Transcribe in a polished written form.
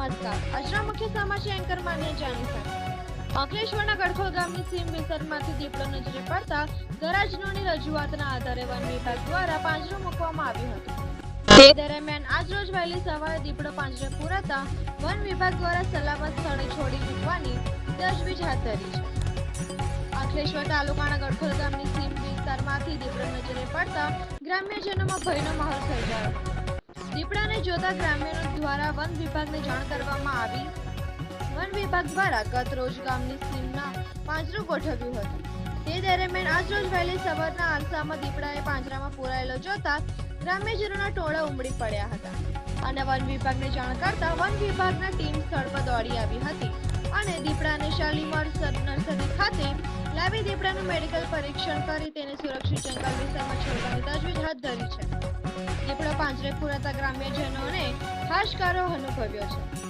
નમસ્કાર, આજના મુખ્ય સમાચાર એન્કર માન્ય જાણી સાથે અંકલેશ્વરના ગડખોલ ગામની સીમ વિસ્તારમાંથી દીપડો નજરે પડતા ગરજનોની રજૂઆતના આધારે વન વિભાગ દ્વારા પાંજરો મૂકવામાં આવ્યું હતું। તે દરમિયાન આજ રોજ વહેલી સવારે દીપડો પાંજરે પૂરાતા વન વિભાગ દ્વારા સલામત સ્થળે છોડી મૂકવાની તજવીજ હાથ ધરી છે। અંકલેશ્વર તાલુકાના ગડખોલ ગામની સીમ વિસ્તારમાંથી દીપડો નજરે પડતા ગ્રામ્યજનોમાં ભયનો માહોલ સર્જાયો। દીપડાને જોતા ગ્રામ્યનો દ્વારા વન વિભાગને જાણ કરવામાં આવી। વન વિભાગ દ્વારા ગત રોજ ગામની સીમના પાંજરું ગોઠવ્યું હતું। તે દરમિયાન આજ રોજ વહેલી સવારના અરસામાં દીપડાએ પાંજરામાં પૂરાયેલો જોતા ગ્રામ્યજનોના ટોળા ઉમટી પડ્યા હતા અને વન વિભાગને જાણ કરતા વન વિભાગના ટીમ સ્થળ પર દોડી આવી હતી અને દીપડાને શાલીમાર નર્સરી ખાતે લાવી દીપડાનું મેડિકલ પરીક્ષણ કરી તેને સુરક્ષિત જંગલ વિસ્તારમાં છોડવાની તજવીજ હાથ ધરી છે। દીપડો પાંજરે પૂરાતા ગ્રામ્યજનોને હાશકારો અનુભવ્યો છે।